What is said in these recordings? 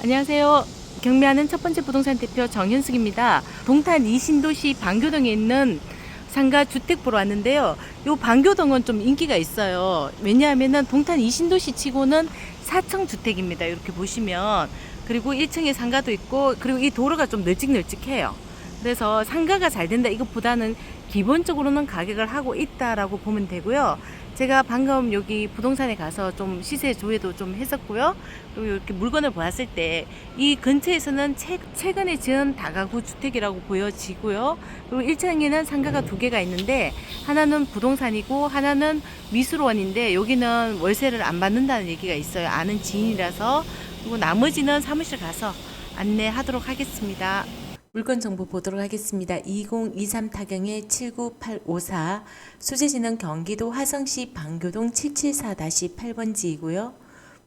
안녕하세요. 경매하는 첫 번째 부동산 대표 정현숙입니다. 동탄 이신도시 방교동에 있는 상가 주택 보러 왔는데요. 요 방교동은 좀 인기가 있어요. 왜냐하면은 동탄 이신도시 치고는 4층 주택입니다. 이렇게 보시면. 그리고 1층에 상가도 있고, 그리고 이 도로가 좀 널찍널찍해요. 그래서 상가가 잘 된다 이것보다는 기본적으로는 가격을 하고 있다라고 보면 되고요. 제가 방금 여기 부동산에 가서 좀 시세 조회도 좀 했었고요. 그리고 이렇게 물건을 보았을 때 이 근처에서는 최근에 지은 다가구 주택이라고 보여지고요. 그리고 1층에는 상가가 두 개가 있는데 하나는 부동산이고 하나는 미술원인데 여기는 월세를 안 받는다는 얘기가 있어요. 아는 지인이라서. 그리고 나머지는 사무실 가서 안내하도록 하겠습니다. 물건 정보 보도록 하겠습니다. 2023 타경의 79854, 소재지는 경기도 화성시 방교동 774-8번지이고요.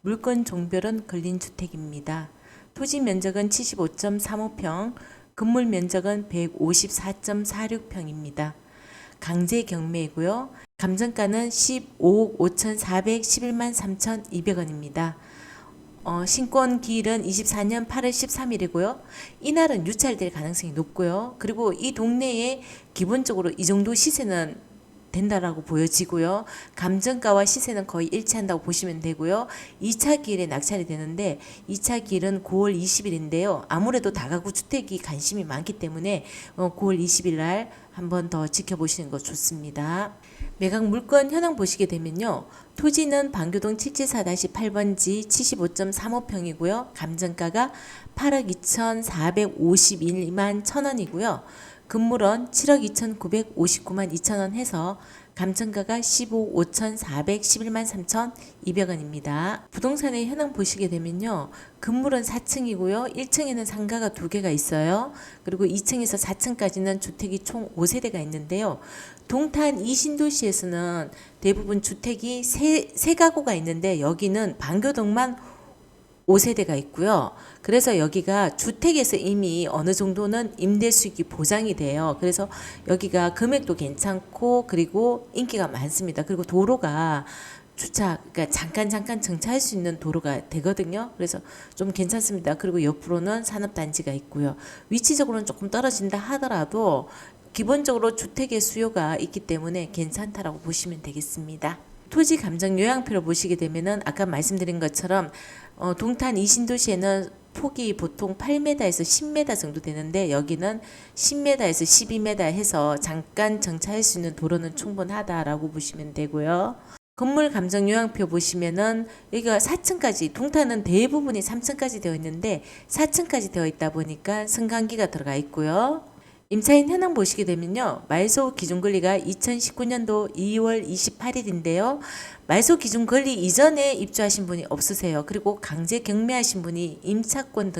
물건 종별은 근린주택입니다. 토지 면적은 75.35평, 건물 면적은 154.46평입니다. 강제 경매이고요. 감정가는 15억 5,411만 3,200원입니다. 신권 기일은 24년 8월 13일이고요. 이날은 유찰될 가능성이 높고요. 그리고 이 동네에 기본적으로 이 정도 시세는 된다라고 보여지고요. 감정가와 시세는 거의 일치한다고 보시면 되고요. 2차 기일에 낙찰이 되는데 2차 기일은 9월 20일인데요. 아무래도 다가구 주택이 관심이 많기 때문에 9월 20일 날 한번 더 지켜보시는 거 좋습니다. 매각 물건 현황 보시게 되면요. 토지는 방교동 774-8번지 75.35평이고요. 감정가가 8억 2,451만 1,000원이고요. 건물원 7억 2,959만 2천원 해서 감정가가 15억 5,411만 3,200원입니다. 부동산의 현황 보시게 되면요. 건물은 4층이고요. 1층에는 상가가 두 개가 있어요. 그리고 2층에서 4층까지는 주택이 총 5세대가 있는데요. 동탄 이신도시에서는 대부분 주택이 세 가구가 있는데 여기는 방교동만 5세대가 있고요. 그래서 여기가 주택에서 이미 어느 정도는 임대 수익이 보장이 돼요. 그래서 여기가 금액도 괜찮고 그리고 인기가 많습니다. 그리고 도로가 그러니까 잠깐 정차할 수 있는 도로가 되거든요. 그래서 좀 괜찮습니다. 그리고 옆으로는 산업단지가 있고요. 위치적으로는 조금 떨어진다 하더라도 기본적으로 주택의 수요가 있기 때문에 괜찮다라고 보시면 되겠습니다. 토지 감정 요양표를 보시게 되면은 아까 말씀드린 것처럼 동탄 이신도시에는 폭이 보통 8m에서 10m 정도 되는데 여기는 10m에서 12m 해서 잠깐 정차할 수 있는 도로는 충분하다라고 보시면 되고요. 건물 감정 요양표 보시면은 여기가 4층까지 동탄은 대부분이 3층까지 되어 있는데 4층까지 되어 있다 보니까 승강기가 들어가 있고요. 임차인 현황 보시게 되면요. 말소 기준 권리가 2019년도 2월 28일인데요. 말소 기준 권리 이전에 입주하신 분이 없으세요. 그리고 강제 경매하신 분이 임차권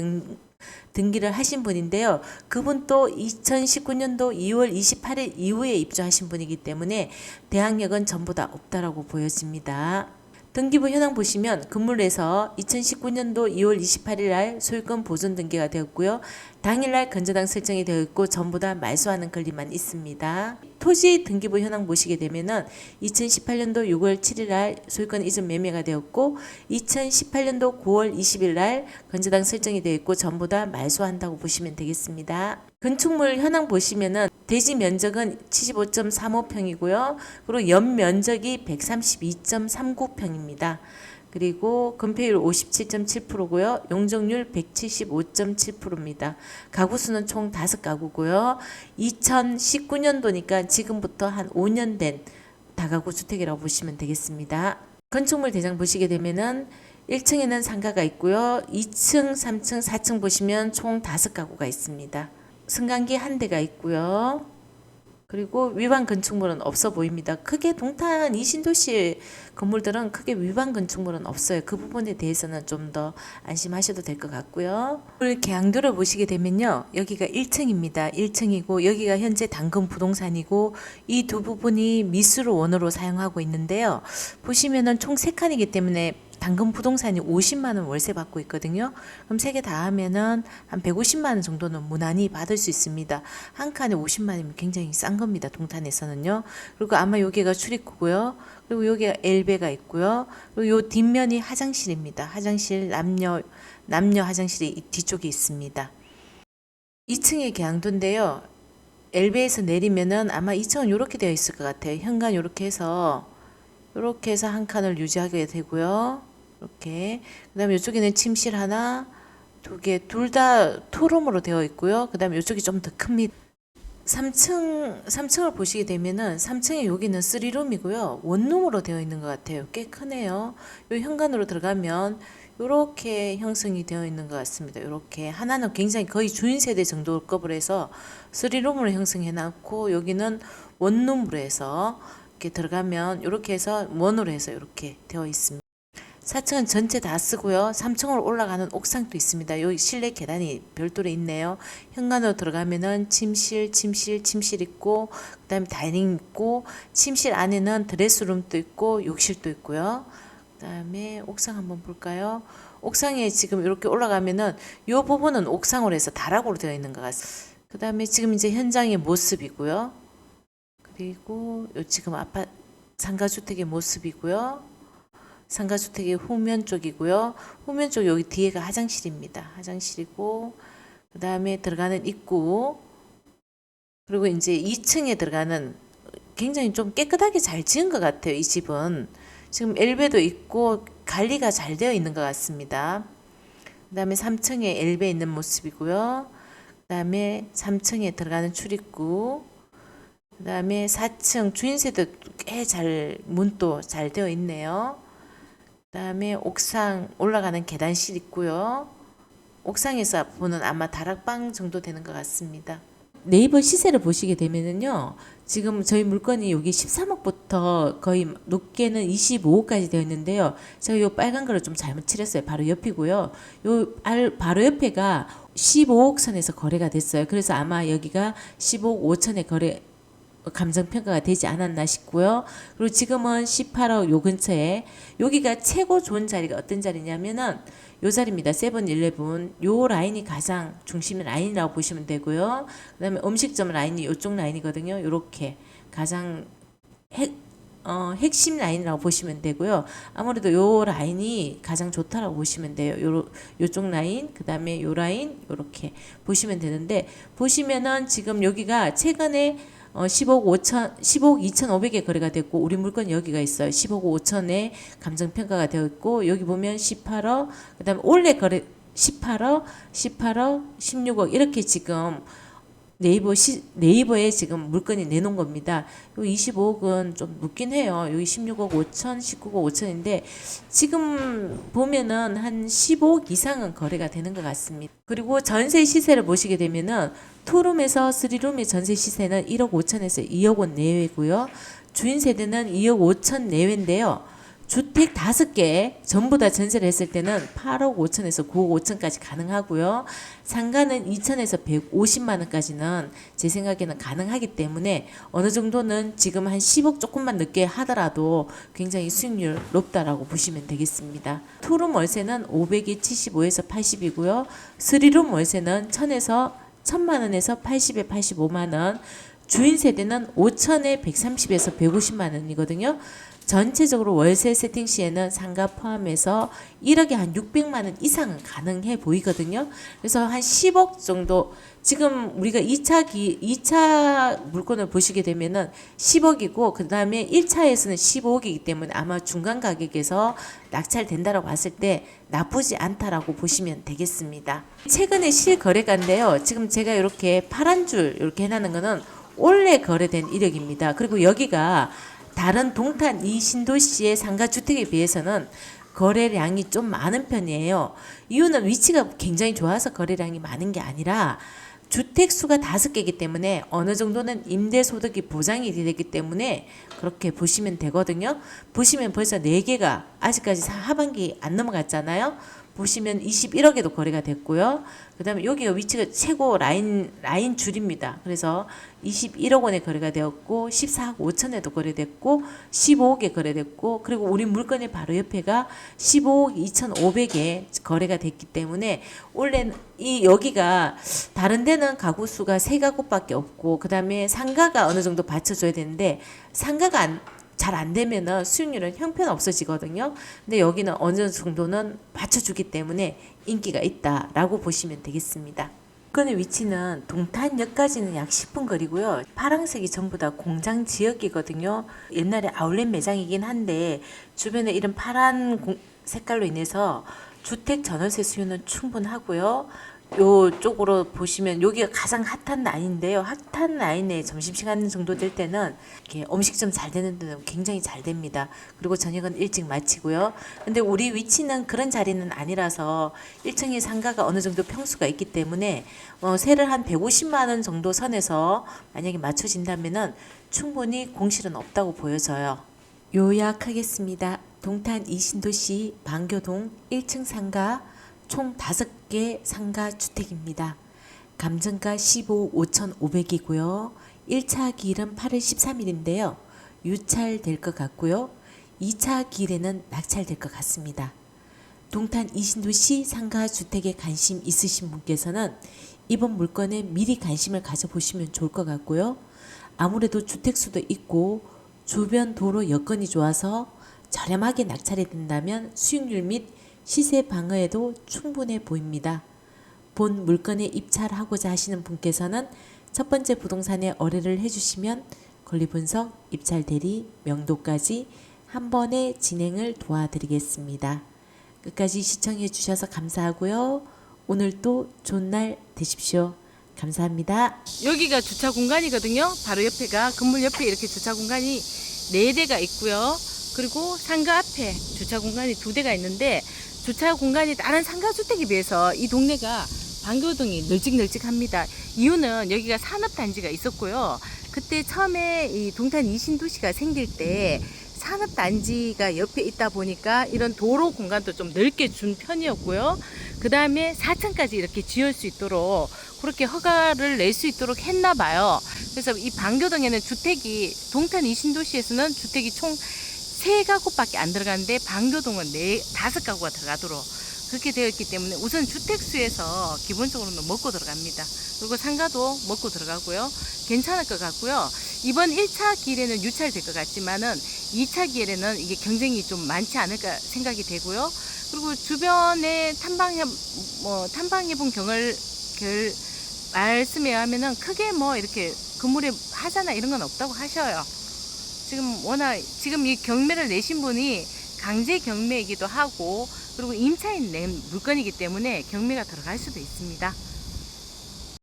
등기를 하신 분인데요. 그분도 2019년도 2월 28일 이후에 입주하신 분이기 때문에 대항력은 전부 다 없다라고 보여집니다. 등기부 현황 보시면 건물에서 2019년도 2월 28일 날 소유권 보존 등기가 되었고요. 당일날 건저당 설정이 되어 있고 전부 다 말소하는 권리만 있습니다. 토지 등기부 현황 보시게 되면은 2018년도 6월 7일 날 소유권 이전 매매가 되었고 2018년도 9월 20일 날 건저당 설정이 되어 있고 전부 다 말소한다고 보시면 되겠습니다. 건축물 현황 보시면은 대지 면적은 75.35평이고요. 그리고 연 면적이 132.39평입니다. 그리고 건폐율 57.7%고요. 용적률 175.7%입니다. 가구 수는 총 5가구고요. 2019년도니까 지금부터 한 5년 된 다가구 주택이라고 보시면 되겠습니다. 건축물 대장 보시게 되면은 1층에는 상가가 있고요. 2층, 3층, 4층 보시면 총 5가구가 있습니다. 승강기 한 대가 있고요. 그리고 위반 건축물은 없어 보입니다. 크게 동탄 이 신도시 건물들은 크게 위반 건축물은 없어요. 그 부분에 대해서는 좀 더 안심하셔도 될 것 같고요. 계양도를 보시게 되면요. 여기가 1층입니다. 1층이고 여기가 현재 당근 부동산이고 이 두 부분이 미술원으로 사용하고 있는데요. 보시면은 총 3칸이기 때문에 당근 부동산이 50만 원 월세 받고 있거든요. 그럼 3개 다 하면은 한 150만 원 정도는 무난히 받을 수 있습니다. 한 칸에 50만 원이면 굉장히 싼 겁니다. 동탄에서는요. 그리고 아마 여기가 출입구고요. 그리고 여기가 엘베가 있고요. 그리고 요 뒷면이 화장실입니다. 화장실 남녀 화장실이 이 뒤쪽에 있습니다. 2층에 계양도인데요. 엘베에서 내리면은 아마 2층은 이렇게 되어 있을 것 같아요. 현관 이렇게 해서 한 칸을 유지하게 되고요. 이렇게. 그다음에 이쪽에는 침실 하나, 두 개, 둘 다 투룸으로 되어 있고요. 그다음에 이쪽이 좀 더 큽니다. 3층을 보시게 되면은 3층에 여기는 3룸이고요. 원룸으로 되어 있는 것 같아요. 꽤 크네요. 요 현관으로 들어가면 이렇게 형성이 되어 있는 것 같습니다. 이렇게 하나는 굉장히 거의 주인 세대 정도 급으로 해서 3룸으로 형성해 놨고 여기는 원룸으로 해서 이렇게 들어가면 이렇게 해서 원으로 해서 이렇게 되어 있습니다. 4층은 전체 다 쓰고요. 3층으로 올라가는 옥상도 있습니다. 여기 실내 계단이 별도로 있네요. 현관으로 들어가면은 침실 있고, 그 다음에 다이닝 있고, 침실 안에는 드레스룸도 있고, 욕실도 있고요. 그 다음에 옥상 한번 볼까요? 옥상에 지금 이렇게 올라가면은 이 부분은 옥상으로 해서 다락으로 되어 있는 것 같습니다. 그 다음에 지금 이제 현장의 모습이고요. 그리고 요 지금 아파트 상가주택의 모습이고요. 상가주택의 후면 쪽이고요. 후면 쪽 여기 뒤에가 화장실입니다. 화장실이고 그 다음에 들어가는 입구 그리고 이제 2층에 들어가는 굉장히 좀 깨끗하게 잘 지은 것 같아요. 이 집은 지금 엘베도 있고 관리가 잘 되어 있는 것 같습니다. 그 다음에 3층에 엘베 있는 모습이고요. 그 다음에 3층에 들어가는 출입구 그 다음에 4층 주인세도 꽤 잘 문도 잘 되어 있네요. 그 다음에 옥상 올라가는 계단실 있고요. 옥상에서 보는 아마 다락방 정도 되는 것 같습니다. 네이버 시세를 보시게 되면은요. 지금 저희 물건이 여기 13억부터 거의 높게는 25억까지 되어 있는데요. 제가 요 빨간 거를 좀 잘못 칠했어요. 바로 옆이고요. 바로 옆에가 15억 선에서 거래가 됐어요. 그래서 아마 여기가 15억 5천에 거래 감정평가가 되지 않았나 싶고요. 그리고 지금은 18억 요 근처에 여기가 최고 좋은 자리가 어떤 자리냐면은 요 자리입니다. 세븐일레븐 요 라인이 가장 중심 라인이라고 보시면 되고요. 그 다음에 음식점 라인이 요쪽 라인이거든요. 요렇게 가장 핵심 라인이라고 보시면 되고요. 아무래도 요 라인이 가장 좋다라고 보시면 돼요. 요쪽 라인, 그 다음에 요 라인, 요렇게 보시면 되는데, 보시면은 지금 여기가 최근에 15억 2,500에 거래가 됐고 우리 물건 여기가 있어요. 15억 5천에 감정평가가 되어 있고 여기 보면 18억 그다음에 올해 거래 18억 16억 이렇게 지금 네이버에 지금 물건이 내놓은 겁니다. 여기 25억은 좀 높긴 해요. 여기 16억 5천, 19억 5천인데 지금 보면은 한 15억 이상은 거래가 되는 것 같습니다. 그리고 전세 시세를 보시게 되면은 투룸에서 3룸의 전세 시세는 1억 5천에서 2억 원 내외고요. 주인 세대는 2억 5천 내외인데요. 주택 5개 전부 다 전세를 했을 때는 8억 5천에서 9억 5천까지 가능하고요. 상가는 2천에서 150만 원까지는 제 생각에는 가능하기 때문에 어느 정도는 지금 한 10억 조금만 늦게 하더라도 굉장히 수익률 높다라고 보시면 되겠습니다. 투룸 월세는 500이 75에서 80이고요. 3룸 월세는 1,000만 원에서 80에 85만 원. 주인 세대는 5천에 130에서 150만 원이거든요. 전체적으로 월세 세팅 시에는 상가 포함해서 1억에 한 600만 원 이상은 가능해 보이거든요. 그래서 한 10억 정도 지금 우리가 2차 물건을 보시게 되면은 10억이고 그다음에 1차에서는 15억이기 때문에 아마 중간 가격에서 낙찰된다라고 봤을 때 나쁘지 않다라고 보시면 되겠습니다. 최근에 실거래가인데요. 지금 제가 이렇게 파란 줄 이렇게 해놨는 거는 올해 거래된 이력입니다. 그리고 여기가 다른 동탄 이 신도시의 상가주택에 비해서는 거래량이 좀 많은 편이에요. 이유는 위치가 굉장히 좋아서 거래량이 많은 게 아니라 주택 수가 5개이기 때문에 어느 정도는 임대소득이 보장이 되기 때문에 그렇게 보시면 되거든요. 보시면 벌써 4개가 아직까지 하반기 안 넘어갔잖아요. 보시면 21억에도 거래가 됐고요. 그 다음에 여기가 위치가 최고 라인 줄입니다. 그래서 21억 원에 거래가 되었고 14억 5천에도 거래됐고 15억에 거래됐고 그리고 우리 물건의 바로 옆에가 15억 2,500에 거래가 됐기 때문에 원래 이 여기가 다른 데는 가구 수가 3가구밖에 없고 그 다음에 상가가 어느 정도 받쳐줘야 되는데 상가가 잘 안 되면은 수익률은 형편없어지거든요. 근데 여기는 어느 정도는 받쳐주기 때문에 인기가 있다라고 보시면 되겠습니다. 물건의 위치는 동탄역까지는 약 10분 거리고요. 파란색이 전부 다 공장 지역이거든요. 옛날에 아울렛 매장이긴 한데 주변에 이런 파란 색깔로 인해서 주택 전월세 수요는 충분하고요. 요쪽으로 보시면 여기가 가장 핫한 라인인데요. 핫한 라인에 점심시간 정도 될 때는 이렇게 음식점 잘 되는 데는 굉장히 잘 됩니다. 그리고 저녁은 일찍 마치고요. 근데 우리 위치는 그런 자리는 아니라서 1층의 상가가 어느 정도 평수가 있기 때문에 세를 한 150만 원 정도 선에서 만약에 맞춰진다면은 충분히 공실은 없다고 보여져요. 요약하겠습니다. 동탄 이신도시 방교동 1층 상가 총 5개 상가 주택입니다. 감정가 15억 5,500이고요. 1차 기일은 8월 13일인데요. 유찰될 것 같고요. 2차 기일에는 낙찰될 것 같습니다. 동탄 이신도시 상가 주택에 관심 있으신 분께서는 이번 물건에 미리 관심을 가져보시면 좋을 것 같고요. 아무래도 주택수도 있고 주변 도로 여건이 좋아서 저렴하게 낙찰이 된다면 수익률 및 시세 방어에도 충분해 보입니다. 본 물건에 입찰하고자 하시는 분께서는 첫 번째 부동산에 의뢰를 해주시면 권리분석, 입찰 대리, 명도까지 한 번에 진행을 도와드리겠습니다. 끝까지 시청해 주셔서 감사하고요. 오늘도 좋은 날 되십시오. 감사합니다. 여기가 주차 공간이거든요. 바로 옆에가 건물 옆에 이렇게 주차 공간이 4대가 있고요. 그리고 상가 앞에 주차 공간이 2대가 있는데 주차 공간이 다른 상가주택에 비해서 이 동네가 방교동이 널찍널찍합니다. 이유는 여기가 산업단지가 있었고요. 그때 처음에 이 동탄 이신도시가 생길 때 산업단지가 옆에 있다 보니까 이런 도로 공간도 좀 넓게 준 편이었고요. 그 다음에 4층까지 이렇게 지을 수 있도록 그렇게 허가를 낼 수 있도록 했나 봐요. 그래서 이 방교동에는 주택이 동탄 이신도시에서는 주택이 총 3가구밖에 안 들어가는데 방교동은 5가구가 들어가도록 그렇게 되어 있기 때문에 우선 주택수에서 기본적으로는 먹고 들어갑니다. 그리고 상가도 먹고 들어가고요. 괜찮을 것 같고요. 이번 1차 기일에는 유찰될 것 같지만은 2차 기일에는 이게 경쟁이 좀 많지 않을까 생각이 되고요. 그리고 주변에 탐방해본 경을 말씀에 의하면은 크게 뭐 이렇게 건물에 하자나 이런 건 없다고 하셔요. 지금 이 경매를 내신 분이 강제 경매이기도 하고 그리고 임차인 낸 물건이기 때문에 경매가 들어갈 수도 있습니다.